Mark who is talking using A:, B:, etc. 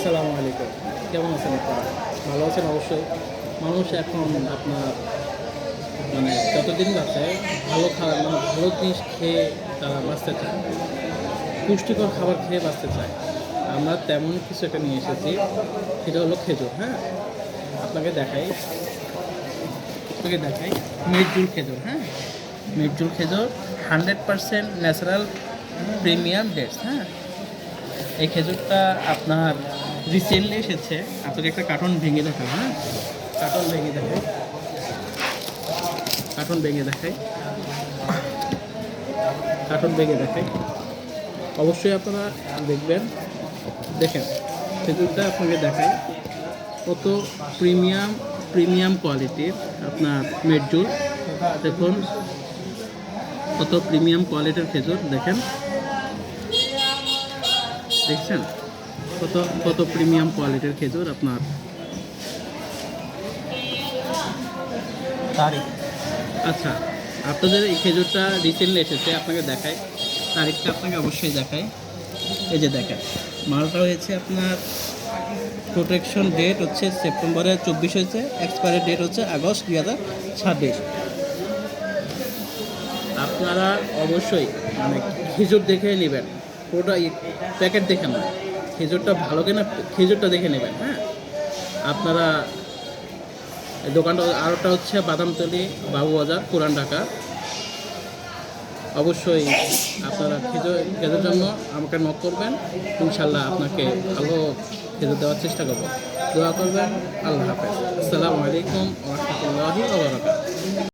A: আসসালামু আলাইকুম। কেমন আছেন আপনারা? ভালো আছেন অবশ্যই। মানুষ এখন আপনার যতদিন বাঁচে ভালো খাবার ভালো জিনিস খেয়ে তারা বাঁচতে চায়। পুষ্টিকর খাবার খেয়ে বাঁচতে চায়। আমরা তেমন কিছু একটা নিয়ে এসেছি। সেটা হলো খেজুর, হ্যাঁ? আপনাকে দেখাই আপনাকে দেখাই। মেজজুল খেজুর, হ্যাঁ? মেজজুল খেজুর 100% ন্যাচারাল প্রিমিয়াম ডেটস, হ্যাঁ? এই খেজুরটা আপনার রিসেন্টলি এসেছে। আপনাকে একটা কার্টন ভেঙে দেখাবো, হ্যাঁ? কার্টন ভেঙে দেখাই কার্টন ভেঙে দেখাই কার্টন ভেঙে দেখাই অবশ্যই আপনারা দেখবেন। দেখেন, খেজুরটা আপনাকে দেখাই কত প্রিমিয়াম প্রিমিয়াম কোয়ালিটির আপনার মেডজুল। দেখুন কত প্রিমিয়াম কোয়ালিটির খেজুর। দেখছেন কত কত প্রিমিয়াম কোয়ালিটির খেজুর আপনার। তারিখ, আচ্ছা, আপনাদের এই খেজুরটা রিসেন্টলি এসেছে। আপনাকে দেখাই, তারিখটা আপনাকে অবশ্যই দেখাই। এই যে দেখেন, মালটা হয়েছে আপনার প্রোটেকশন ডেট হচ্ছে সেপ্টেম্বরের 24 হয়েছে, এক্সপায়ারি ডেট হচ্ছে আগস্ট 2026। আপনারা অবশ্যই খেজুর দেখে নেবেন, পুরোটা প্যাকেট দেখে না, খেজুরটা ভালো কিনা খেজুরটা দেখে নেবেন, হ্যাঁ? আপনারা এই দোকানটা আরোটা হচ্ছে বাদামতলি, বাবুবাজার, পুরান ঢাকা। অবশ্যই আপনারা খেজুর জন্য আমাকে নক করবেন। ইনশাল্লাহ আপনাকে ভালো খেজুর দেওয়ার চেষ্টা করবো। দোয়া করবেন। আল্লাহ হাফেজ। আসসালামু আলাইকুম ওয়া রাহমাতুল্লাহি ওয়া বারাকাতুহু।